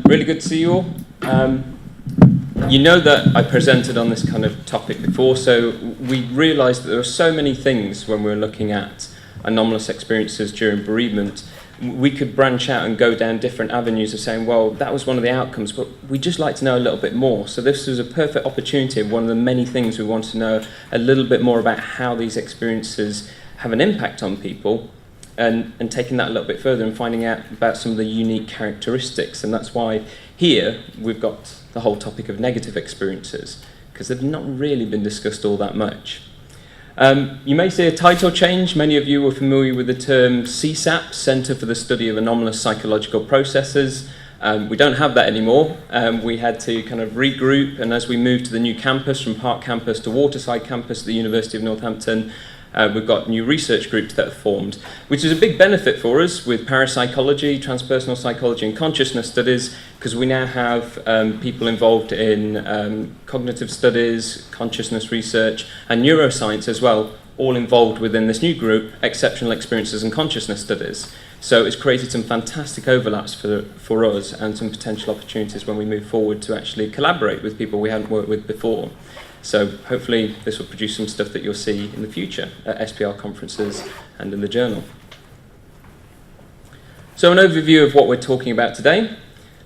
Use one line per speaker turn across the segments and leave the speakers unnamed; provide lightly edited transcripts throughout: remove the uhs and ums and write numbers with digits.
Really good to see you all. You know that I presented on this kind of topic before, so we realised that there are so many things when we're looking at anomalous experiences during bereavement. We could branch out and go down different avenues of saying, well, that was one of the outcomes, but we'd just like to know a little bit more. So this was a perfect opportunity, one of the many things we want to know a little bit more about how these experiences have an impact on people, and taking that a little bit further and finding out about some of the unique characteristics. And that's why here we've got the whole topic of negative experiences, because they've not really been discussed all that much. You may see a title change. Many of you are familiar with the term CSAP, Centre for the Study of Anomalous Psychological Processes. We don't have that anymore. We had to kind of regroup, and as we moved to the new campus, from Park Campus to Waterside Campus at the University of Northampton, we've got new research groups that have formed, which is a big benefit for us with parapsychology, transpersonal psychology and consciousness studies, because we now have people involved in cognitive studies, consciousness research and neuroscience as well, all involved within this new group, exceptional experiences and consciousness studies. So it's created some fantastic overlaps for us and some potential opportunities when we move forward to actually collaborate with people we hadn't worked with before. So hopefully this will produce some stuff that you'll see in the future at SPR conferences and in the journal. So an overview of what we're talking about today.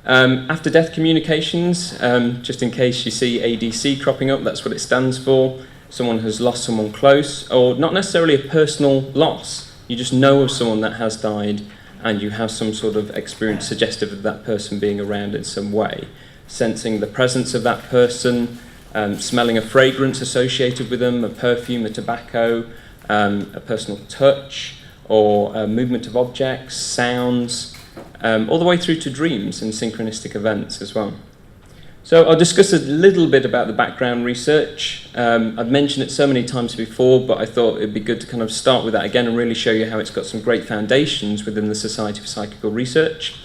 After death communications, just in case you see ADC cropping up, that's what it stands for. Someone has lost someone close, or not necessarily a personal loss. You just know of someone that has died and you have some sort of experience suggestive of that person being around in some way. Sensing the presence of that person, smelling a fragrance associated with them, a perfume, a tobacco, a personal touch, or movement of objects, sounds, all the way through to dreams and synchronistic events as well. So I'll discuss a little bit about the background research. I've mentioned it so many times before, but I thought it'd be good to kind of start with that again and really show you how it's got some great foundations within the Society for Psychical Research.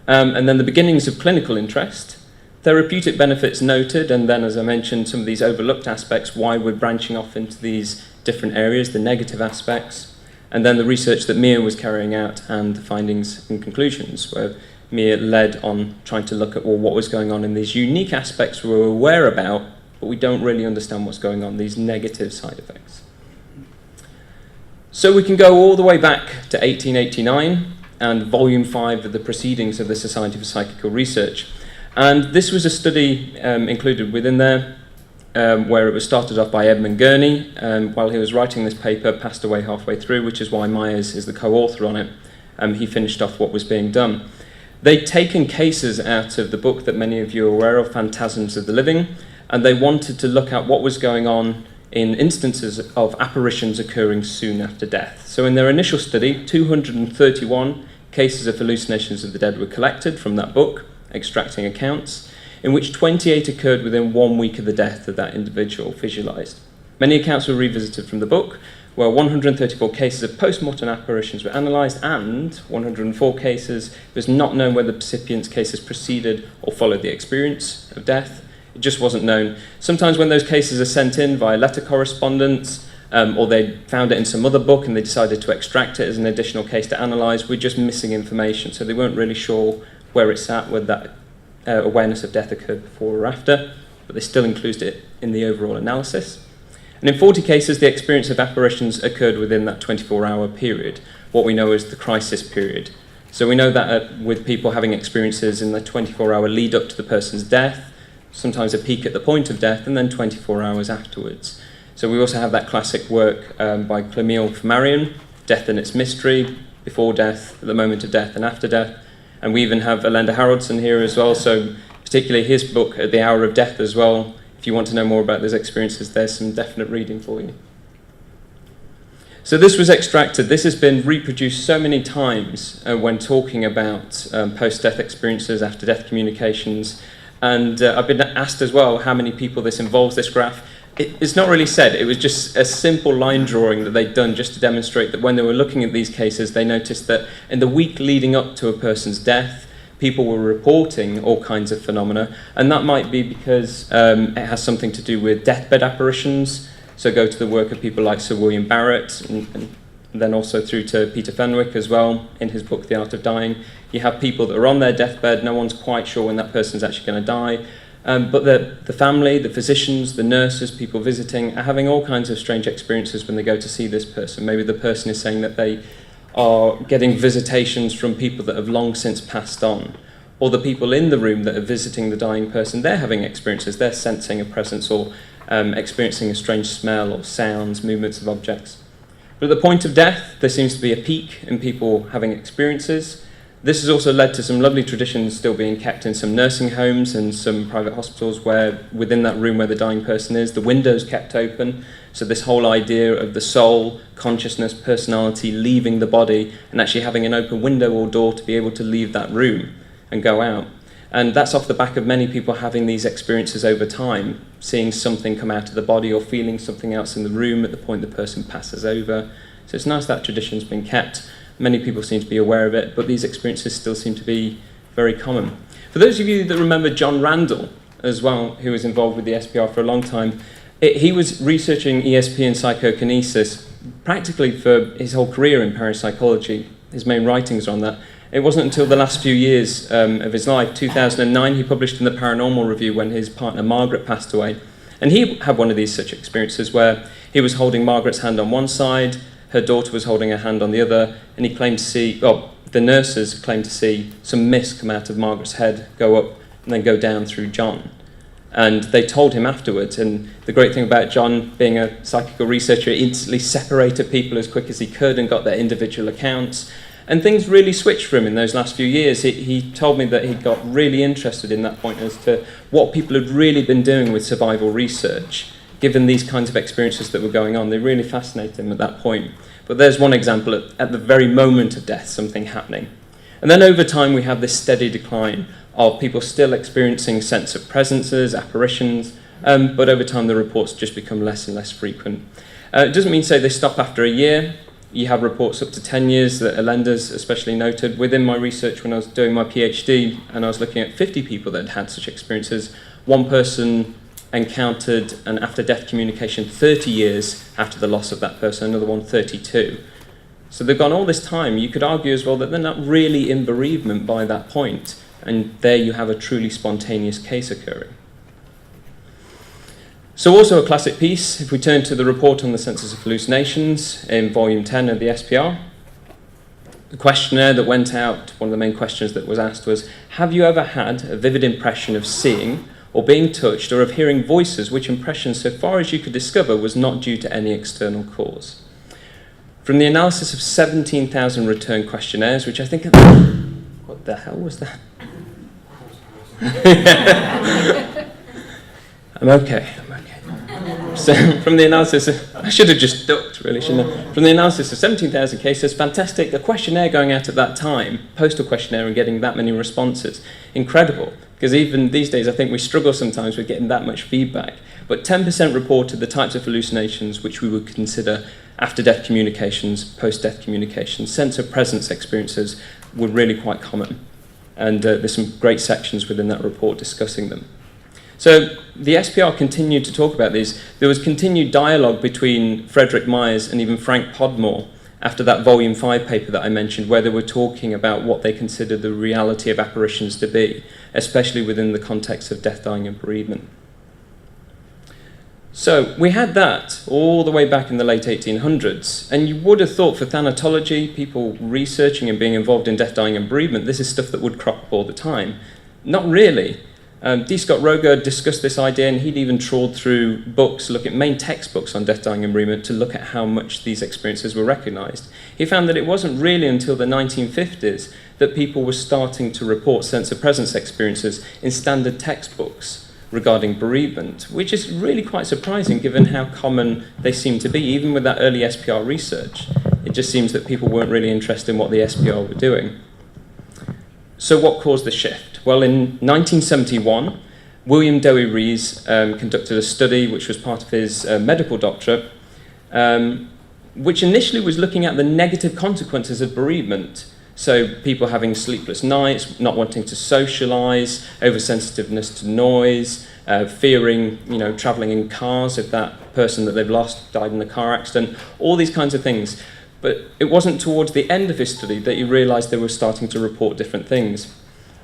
And then the beginnings of clinical interest. Therapeutic benefits noted, and then, as I mentioned, some of these overlooked aspects, why we're branching off into these different areas, the negative aspects, and then the research that Mia was carrying out and the findings and conclusions, where Mia led on trying to look at, well, what was going on in these unique aspects we're aware about, but we don't really understand what's going on, these negative side effects. So we can go all the way back to 1889 and Volume 5 of the Proceedings of the Society for Psychical Research. And this was a study included within there where it was started off by Edmund Gurney. While he was writing this paper, passed away halfway through, which is why Myers is the co-author on it. He finished off what was being done. They'd taken cases out of the book that many of you are aware of, Phantasms of the Living, and they wanted to look at what was going on in instances of apparitions occurring soon after death. So in their initial study, 231 cases of hallucinations of the dead were collected from that book, extracting accounts, in which 28 occurred within 1 week of the death of that individual visualized. Many accounts were revisited from the book, where 134 cases of post-mortem apparitions were analysed, and 104 cases it was not known whether the recipient's cases preceded or followed the experience of death. It just wasn't known. Sometimes when those cases are sent in via letter correspondence, or they found it in some other book and they decided to extract it as an additional case to analyse, we're just missing information, so they weren't really sure where it's at, whether that awareness of death occurred before or after, but they still included it in the overall analysis. And in 40 cases, the experience of apparitions occurred within that 24-hour period, what we know as the crisis period. So we know that with people having experiences in the 24-hour lead up to the person's death, sometimes a peak at the point of death, and then 24 hours afterwards. So we also have that classic work by Camille Flammarion, Death and Its Mystery, before death, at the moment of death, and after death. And we even have Alenda Haraldson here as well, so particularly his book, At the Hour of Death as well. If you want to know more about those experiences, there's some definite reading for you. So this was extracted. This has been reproduced so many times when talking about post-death experiences, after-death communications. And I've been asked as well how many people this involves, this graph. It's not really said. It was just a simple line drawing that they'd done just to demonstrate that when they were looking at these cases, they noticed that in the week leading up to a person's death, people were reporting all kinds of phenomena, and that might be because it has something to do with deathbed apparitions. So go to the work of people like Sir William Barrett, and then also through to Peter Fenwick as well, in his book The Art of Dying. You have people that are on their deathbed, no one's quite sure when that person's actually going to die, but the family, the physicians, the nurses, people visiting are having all kinds of strange experiences when they go to see this person. Maybe the person is saying that they are getting visitations from people that have long since passed on, or the people in the room that are visiting the dying person, they're having experiences, they're sensing a presence or experiencing a strange smell or sounds, movements of objects. But at the point of death, there seems to be a peak in people having experiences. This has also led to some lovely traditions still being kept in some nursing homes and some private hospitals where within that room where the dying person is, the window's kept open. So this whole idea of the soul, consciousness, personality leaving the body and actually having an open window or door to be able to leave that room and go out. And that's off the back of many people having these experiences over time, seeing something come out of the body or feeling something else in the room at the point the person passes over. So it's nice that tradition's been kept. Many people seem to be aware of it, but these experiences still seem to be very common. For those of you that remember John Randall as well, who was involved with the SPR for a long time, he was researching ESP and psychokinesis practically for his whole career in parapsychology. His main writings are on that. It wasn't until the last few years of his life, 2009, he published in the Paranormal Review when his partner Margaret passed away. And he had one of these such experiences where he was holding Margaret's hand on one side, her daughter was holding her hand on the other, and he claimed to see, well, the nurses claimed to see some mist come out of Margaret's head, go up, and then go down through John. And they told him afterwards, and the great thing about John being a psychical researcher, he instantly separated people as quick as he could and got their individual accounts. And things really switched for him in those last few years. He told me that he got really interested in that point as to what people had really been doing with survival research, given these kinds of experiences that were going on. They really fascinated him at that point. But there's one example at the very moment of death, something happening. And then over time we have this steady decline of people still experiencing sense of presences, apparitions, but over time the reports just become less and less frequent. It doesn't mean to say they stop after a year. You have reports up to 10 years that Elenda's especially noted. Within my research when I was doing my PhD and I was looking at 50 people that had had such experiences, one person encountered an after-death communication 30 years after the loss of that person, another one 32. So they've gone all this time. You could argue as well that they're not really in bereavement by that point, and there you have a truly spontaneous case occurring. So also a classic piece, if we turn to the report on the senses of hallucinations in volume 10 of the SPR, the questionnaire that went out, one of the main questions that was asked was, have you ever had a vivid impression of seeing or being touched or of hearing voices which impression so far as you could discover was not due to any external cause? From the analysis of 17,000 return questionnaires, which I think, what the hell was that? I'm okay. So from the analysis, I should have just ducked really, shouldn't I? From the analysis of 17,000 cases, fantastic. A questionnaire going out at that time, postal questionnaire, and getting that many responses, incredible. Because even these days, I think we struggle sometimes with getting that much feedback. But 10% reported the types of hallucinations which we would consider after-death communications, post-death communications. Sense of presence experiences were really quite common. And there's some great sections within that report discussing them. So the SPR continued to talk about these. There was continued dialogue between Frederick Myers and even Frank Podmore after that Volume 5 paper that I mentioned, where they were talking about what they considered the reality of apparitions to be, especially within the context of death, dying, and bereavement. So we had that all the way back in the late 1800s, and you would have thought for thanatology, people researching and being involved in death, dying, and bereavement, this is stuff that would crop up all the time. Not really. D. Scott Roger discussed this idea, and he'd even trawled through books, look at main textbooks on death, dying, and bereavement to look at how much these experiences were recognised. He found that it wasn't really until the 1950s that people were starting to report sense of presence experiences in standard textbooks regarding bereavement, which is really quite surprising given how common they seem to be, even with that early SPR research. It just seems that people weren't really interested in what the SPR were doing. So what caused the shift? Well, in 1971, William Dowie Rees conducted a study which was part of his medical doctorate, which initially was looking at the negative consequences of bereavement. So people having sleepless nights, not wanting to socialise, oversensitiveness to noise, fearing, travelling in cars if that person that they've lost died in a car accident, all these kinds of things. But it wasn't towards the end of his study that he realised they were starting to report different things.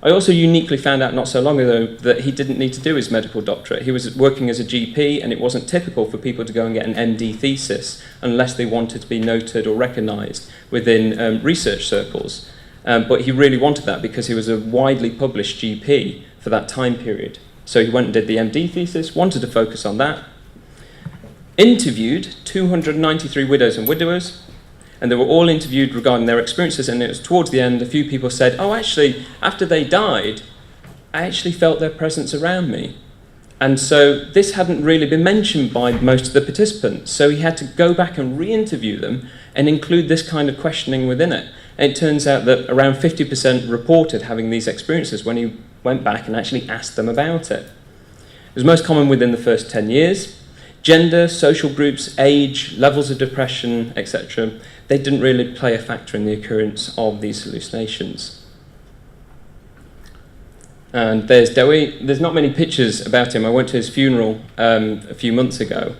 I also uniquely found out not so long ago that he didn't need to do his medical doctorate. He was working as a GP, and it wasn't typical for people to go and get an MD thesis unless they wanted to be noted or recognised within research circles. But he really wanted that because he was a widely published GP for that time period. So he went and did the MD thesis, wanted to focus on that, interviewed 293 widows and widowers, and they were all interviewed regarding their experiences, and it was towards the end, a few people said, oh, actually, after they died, I actually felt their presence around me. And so this hadn't really been mentioned by most of the participants, so he had to go back and re-interview them and include this kind of questioning within it. And it turns out that around 50% reported having these experiences when he went back and actually asked them about it. It was most common within the first 10 years. Gender, social groups, age, levels of depression, etc., they didn't really play a factor in the occurrence of these hallucinations. And there's Dewey. There's not many pictures about him. I went to his funeral a few months ago,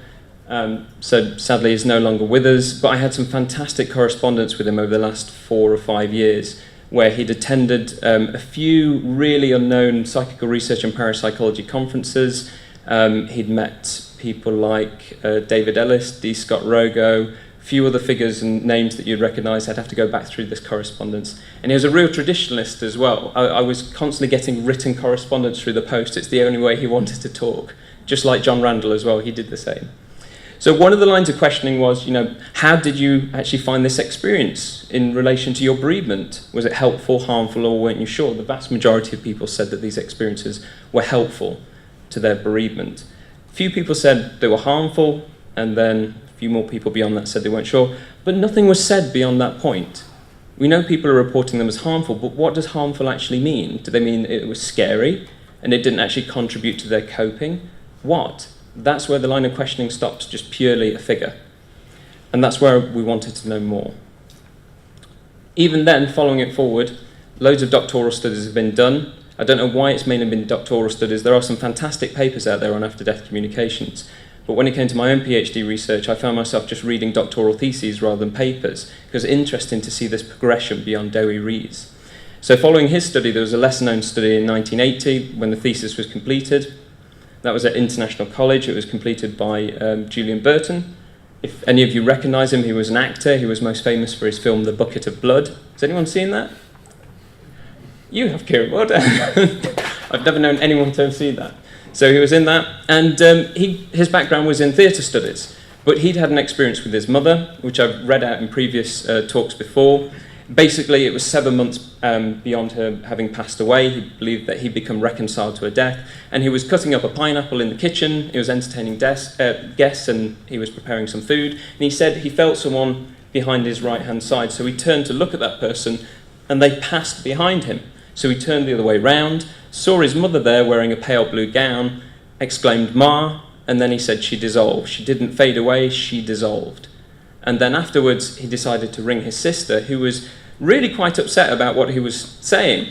so sadly he's no longer with us, but I had some fantastic correspondence with him over the last 4 or 5 years, where he'd attended a few really unknown psychical research and parapsychology conferences. He'd met people like David Ellis, D. Scott Rogo, a few other figures and names that you'd recognise. I'd have to go back through this correspondence. And he was a real traditionalist as well. I was constantly getting written correspondence through the post. It's the only way he wanted to talk. Just like John Randall as well, he did the same. So one of the lines of questioning was, how did you actually find this experience in relation to your bereavement? Was it helpful, harmful, or weren't you sure? The vast majority of people said that these experiences were helpful to their bereavement. Few people said they were harmful, and then a few more people beyond that said they weren't sure, but nothing was said beyond that point. We know people are reporting them as harmful, but what does harmful actually mean? Do they mean it was scary and it didn't actually contribute to their coping? What? That's where the line of questioning stopped, just purely a figure. And that's where we wanted to know more. Even then, following it forward, loads of doctoral studies have been done. I don't know why it's mainly been doctoral studies. There are some fantastic papers out there on after-death communications. But when it came to my own PhD research, I found myself just reading doctoral theses rather than papers, because it's interesting to see this progression beyond Dewey Rees. So following his study, there was a lesser-known study in 1980 when the thesis was completed. That was at International College. It was completed by Julian Burton. If any of you recognise him, he was an actor. He was most famous for his film The Bucket of Blood. Has anyone seen that? You have, Kieran. Well done. I've never known anyone to have seen that. So he was in that, and his background was in theatre studies, but he'd had an experience with his mother, which I've read out in previous talks before. Basically, it was 7 months beyond her having passed away. He believed that he'd become reconciled to her death, and he was cutting up a pineapple in the kitchen. He was entertaining guests, and he was preparing some food, and he said he felt someone behind his right-hand side, so he turned to look at that person, and they passed behind him. So he turned the other way round, saw his mother there wearing a pale blue gown, exclaimed, "Ma," and then he said she dissolved. She didn't fade away, she dissolved. And then afterwards, he decided to ring his sister, who was really quite upset about what he was saying.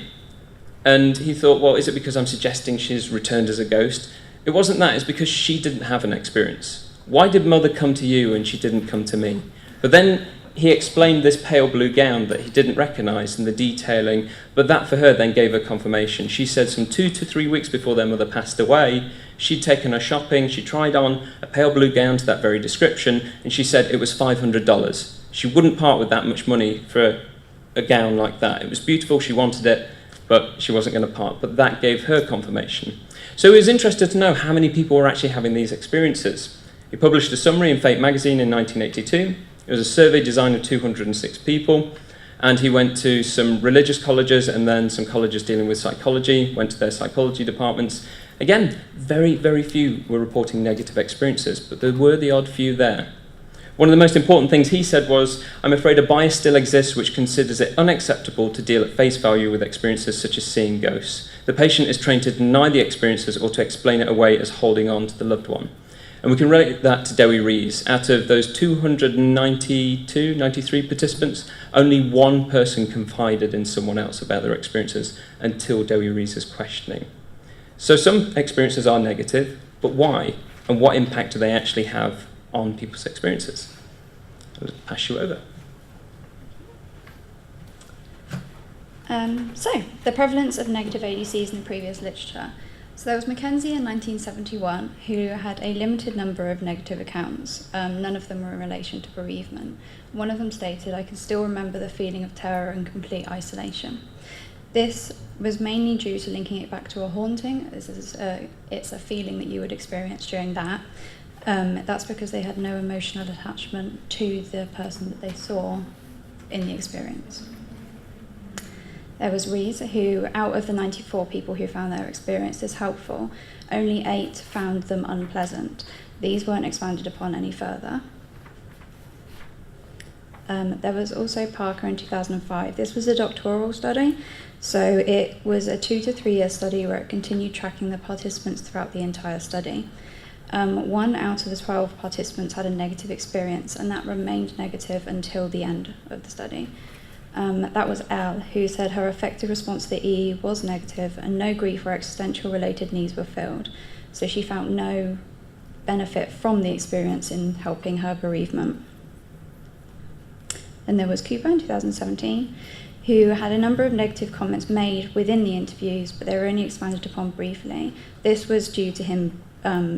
And he thought, well, is it because I'm suggesting she's returned as a ghost? It wasn't that, it's because she didn't have an experience. Why did mother come to you and she didn't come to me? But then he explained this pale blue gown that he didn't recognise and the detailing, but that for her then gave her confirmation. She said some 2 to 3 weeks before their mother passed away, she'd taken her shopping, she tried on a pale blue gown to that very description, and she said it was $500. She wouldn't part with that much money for a gown like that. It was beautiful, she wanted it, but she wasn't going to part. But that gave her confirmation. So he was interested to know how many people were actually having these experiences. He published a summary in Fate magazine in 1982. It was a survey designed of 206 people, and he went to some religious colleges and then some colleges dealing with psychology, went to their psychology departments. Again, very, very few were reporting negative experiences, but there were the odd few there. One of the most important things he said was, I'm afraid a bias still exists which considers it unacceptable to deal at face value with experiences such as seeing ghosts. The patient is trained to deny the experiences or to explain it away as holding on to the loved one. And we can relate that to Dewey Rees. Out of those 93 participants, only one person confided in someone else about their experiences until Dewey Rees' questioning. So some experiences are negative, but why? And what impact do they actually have on people's experiences? I'll pass you over.
So, the prevalence of negative ADCs in the previous literature. So there was Mackenzie in 1971 who had a limited number of negative accounts. None of them were in relation to bereavement. One of them stated, "I can still remember the feeling of terror and complete isolation." This was mainly due to linking it back to a haunting. It's a feeling that you would experience during that. That's because they had no emotional attachment to the person that they saw in the experience. There was Rees, who, out of the 94 people who found their experiences helpful, only 8 found them unpleasant. These weren't expanded upon any further. There was also Parker in 2005. This was a doctoral study, so it was a 2 to 3 year study where it continued tracking the participants throughout the entire study. 1 out of the 12 participants had a negative experience, and that remained negative until the end of the study. That was Elle, who said her affective response to the EE was negative and no grief or existential related needs were filled. So she found no benefit from the experience in helping her bereavement. And there was Cooper in 2017, who had a number of negative comments made within the interviews, but they were only expanded upon briefly. This was due to him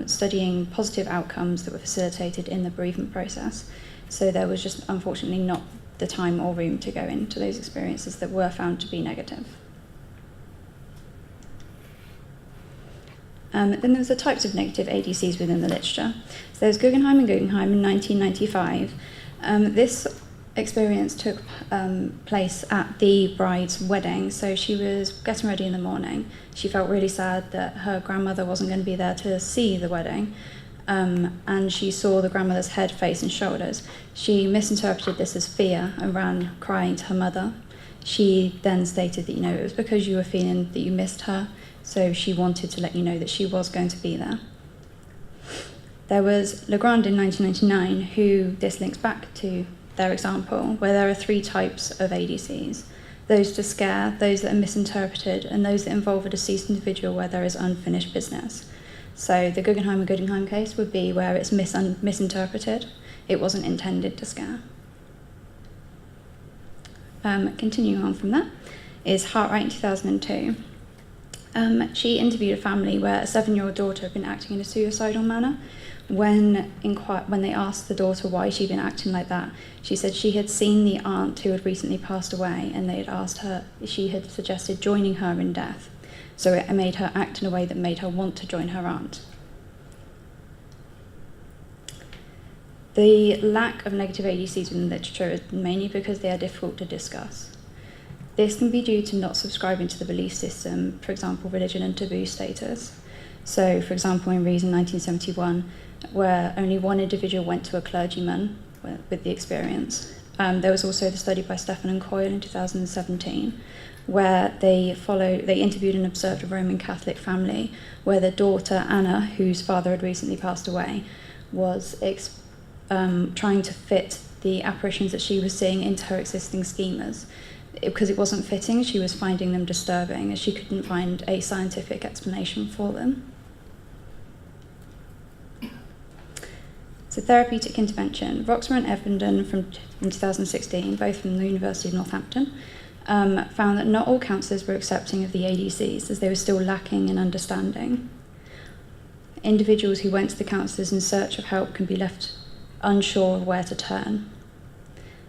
studying positive outcomes that were facilitated in the bereavement process. So there was just unfortunately not the time or room to go into those experiences that were found to be negative. Then there was the types of negative ADCs within the literature. So there's Guggenheim and Guggenheim in 1995. This experience took place at the bride's wedding. So she was getting ready in the morning. She felt really sad that her grandmother wasn't going to be there to see the wedding. And she saw the grandmother's head, face and shoulders. She misinterpreted this as fear and ran crying to her mother. She then stated that, it was because you were feeling that you missed her, so she wanted to let you know that she was going to be there. There was Legrand in 1999, who this links back to their example, where there are 3 types of ADCs. Those to scare, those that are misinterpreted, and those that involve a deceased individual where there is unfinished business. So the Guggenheim and Guggenheim case would be where it's misinterpreted. It wasn't intended to scare. Continuing on from that is Hartwright in 2002. She interviewed a family where a 7-year-old daughter had been acting in a suicidal manner. When they asked the daughter why she'd been acting like that, she said she had seen the aunt who had recently passed away, and they had asked her, she had suggested joining her in death. So it made her act in a way that made her want to join her aunt. The lack of negative ADCs in the literature is mainly because they are difficult to discuss. This can be due to not subscribing to the belief system, for example, religion and taboo status. So, for example, in Rees in 1971, where only 1 individual went to a clergyman with the experience. There was also the study by Stephan and Coyle in 2017, where they interviewed and observed a Roman Catholic family where the daughter, Anna, whose father had recently passed away, was trying to fit the apparitions that she was seeing into her existing schemas. Because it wasn't fitting, she was finding them disturbing, as she couldn't find a scientific explanation for them. So therapeutic intervention. Roxmer and Evenden in 2016, both from the University of Northampton, found that not all counsellors were accepting of the ADCs, as they were still lacking in understanding. Individuals who went to the counsellors in search of help can be left unsure of where to turn.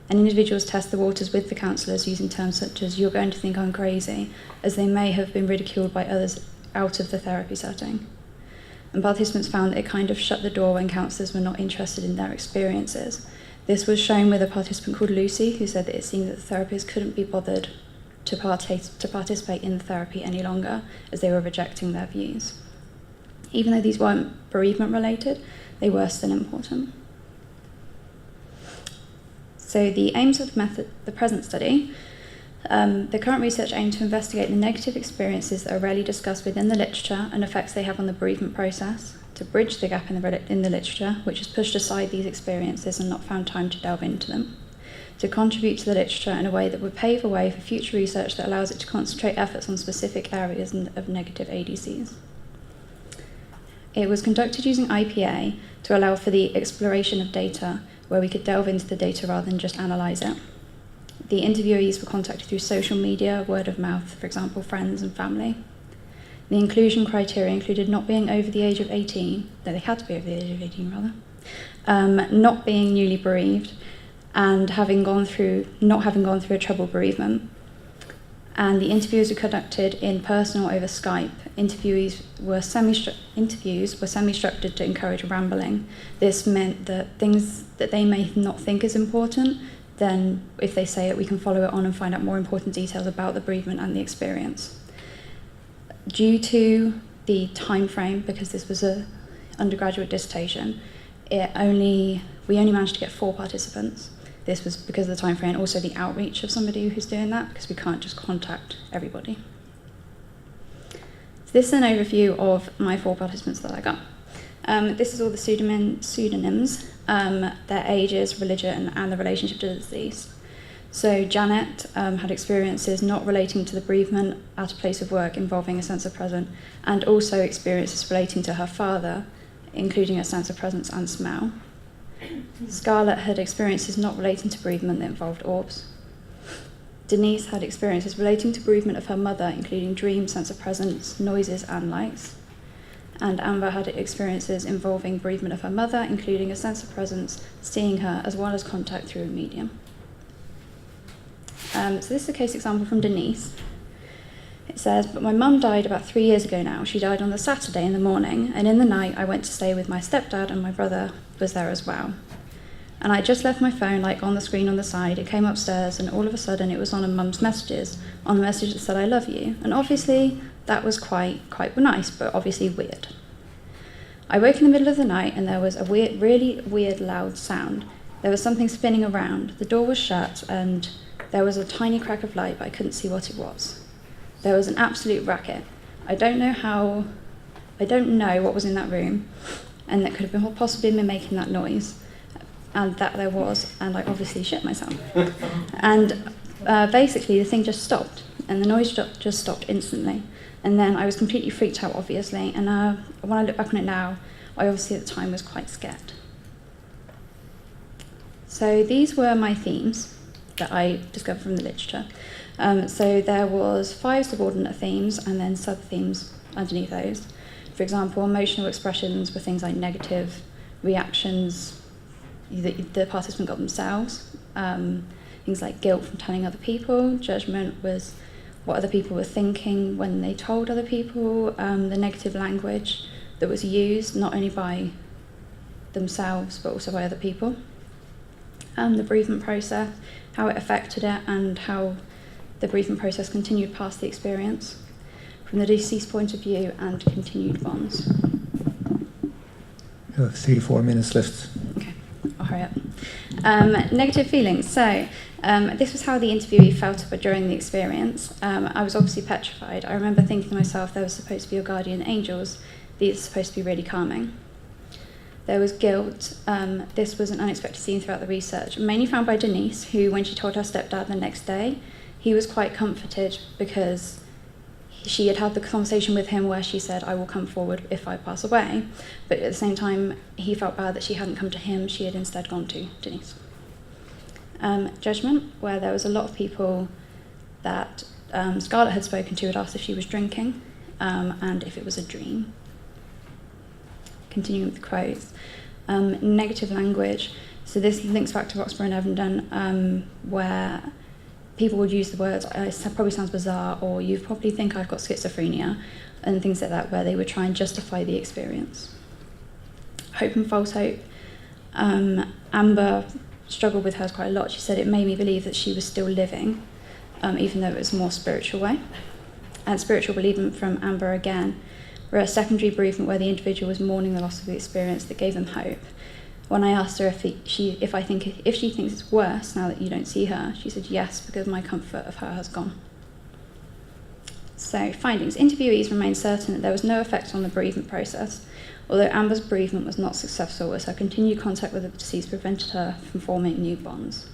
And individuals test the waters with the counsellors using terms such as "you're going to think I'm crazy," as they may have been ridiculed by others out of the therapy setting. And participants found that it kind of shut the door when counsellors were not interested in their experiences. This was shown with a participant called Lucy, who said that it seemed that the therapist couldn't be bothered to participate in the therapy any longer, as they were rejecting their views. Even though these weren't bereavement related, they were still important. So the aims of the present study, the current research aimed to investigate the negative experiences that are rarely discussed within the literature and effects they have on the bereavement process, to bridge the gap in the literature, which has pushed aside these experiences and not found time to delve into them, to contribute to the literature in a way that would pave a way for future research that allows it to concentrate efforts on specific areas of negative ADCs. It was conducted using IPA to allow for the exploration of data, where we could delve into the data rather than just analyse it. The interviewees were contacted through social media, word of mouth, for example, friends and family. The inclusion criteria included not being over the age of 18, no, they had to be over the age of 18 rather, not being newly bereaved, and not having gone through a troubled bereavement. And the interviews were conducted in person or over Skype. Interviews were semi-structured to encourage rambling. This meant that things that they may not think is important, then if they say it, we can follow it on and find out more important details about the bereavement and the experience. Due to the time frame, because this was an undergraduate dissertation, we only managed to get 4 participants. This was because of the time frame and also the outreach of somebody who's doing that, because we can't just contact everybody. So this is an overview of my 4 participants that I got. This is all the pseudonyms, their ages, religion, and the relationship to the deceased. So Janet had experiences not relating to the bereavement at a place of work involving a sense of presence, and also experiences relating to her father, including a sense of presence and smell. Scarlett had experiences not relating to bereavement that involved orbs. Denise had experiences relating to bereavement of her mother, including dreams, sense of presence, noises, and lights. And Amber had experiences involving bereavement of her mother, including a sense of presence, seeing her, as well as contact through a medium. So this is a case example from Denise. It says, but my mum died about 3 years ago now. She died on the Saturday in the morning, and in the night I went to stay with my stepdad, and my brother was there as well. And I just left my phone on the screen on the side. It came upstairs, and all of a sudden it was on a mum's messages, on a message that said, I love you. And obviously that was quite nice, but obviously weird. I woke in the middle of the night, and there was a really weird loud sound. There was something spinning around. The door was shut, and there was a tiny crack of light, but I couldn't see what it was. There was an absolute racket. I don't know what was in that room, and that could have possibly been making that noise, and that there was, and I obviously shit myself. And basically the thing just stopped, and the noise just stopped instantly. And then I was completely freaked out, obviously, and when I look back on it now, I obviously at the time was quite scared. So these were my themes that I discovered from the literature. So there was 5 subordinate themes and then sub-themes underneath those. For example, emotional expressions were things like negative reactions that the participant got themselves, things like guilt from telling other people. Judgment was what other people were thinking when they told other people, the negative language that was used not only by themselves but also by other people. The bereavement process, how it affected it, and how the bereavement process continued past the experience, from the deceased point of view, and continued bonds.
You have 3-4 minutes left.
Okay, I'll hurry up. Negative feelings. So this was how the interviewee felt during the experience. I was obviously petrified. I remember thinking to myself, there was supposed to be your guardian angels. These are supposed to be really calming. There was guilt. This was an unexpected scene throughout the research, mainly found by Denise, who, when she told her stepdad the next day, he was quite comforted because she had had the conversation with him where she said, I will come forward if I pass away. But at the same time, he felt bad that she hadn't come to him. She had instead gone to Denise. Judgment, where there was a lot of people that Scarlett had spoken to had asked if she was drinking and if it was a dream. Continuing with the quotes. Negative language. So this links back to Roxburgh and Evenden, where people would use the words, it probably sounds bizarre, or you probably think I've got schizophrenia, and things like that, where they would try and justify the experience. Hope and false hope. Amber struggled with hers quite a lot. She said it made me believe that she was still living, even though it was a more spiritual way. And spiritual bereavement from Amber again, were a secondary bereavement where the individual was mourning the loss of the experience that gave them hope. When I asked her if she thinks it's worse now that you don't see her, she said yes, because my comfort of her has gone. So, findings. Interviewees remained certain that there was no effect on the bereavement process, although Amber's bereavement was not successful as her continued contact with the deceased prevented her from forming new bonds.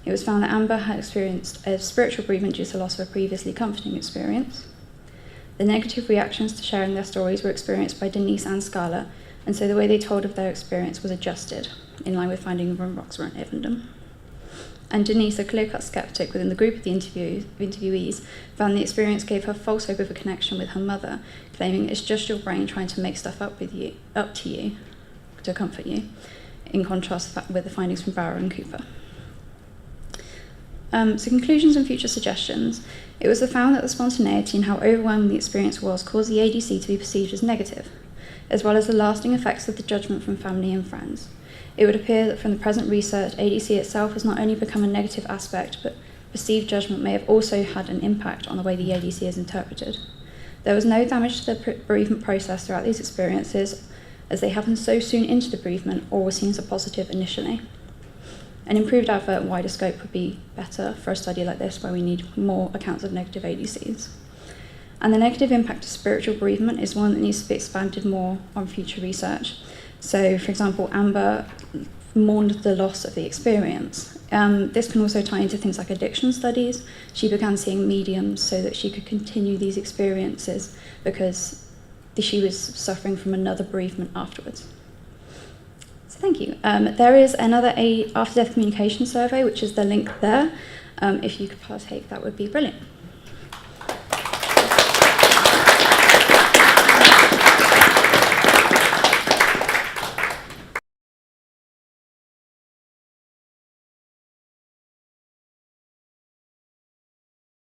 It was found that Amber had experienced a spiritual bereavement due to loss of a previously comforting experience. The negative reactions to sharing their stories were experienced by Denise and Scarlett, and so the way they told of their experience was adjusted, in line with findings from Roxburgh and Evenden. and Denise, a clear-cut skeptic within the group of the interviewees, found the experience gave her false hope of a connection with her mother, claiming it's just your brain trying to make stuff up to you, to comfort you, in contrast with the findings from Bauer and Cooper. So conclusions and future suggestions. It was found that the spontaneity and how overwhelming the experience was caused the ADC to be perceived as negative, as well as the lasting effects of the judgment from family and friends. It would appear that from the present research, ADC itself has not only become a negative aspect, but perceived judgment may have also had an impact on the way the ADC is interpreted. There was no damage to the bereavement process throughout these experiences, as they happened so soon into the bereavement or were seen as a positive initially. An improved advert and wider scope would be better for a study like this, where we need more accounts of negative ADCs. And the negative impact of spiritual bereavement is one that needs to be expanded more on future research. So, for example, Amber mourned the loss of the experience. This can also tie into things like addiction studies. She began seeing mediums so that she could continue these experiences because she was suffering from another bereavement afterwards. So thank you. There is another after-death communication survey, which is the link there. If you could partake, that would be brilliant.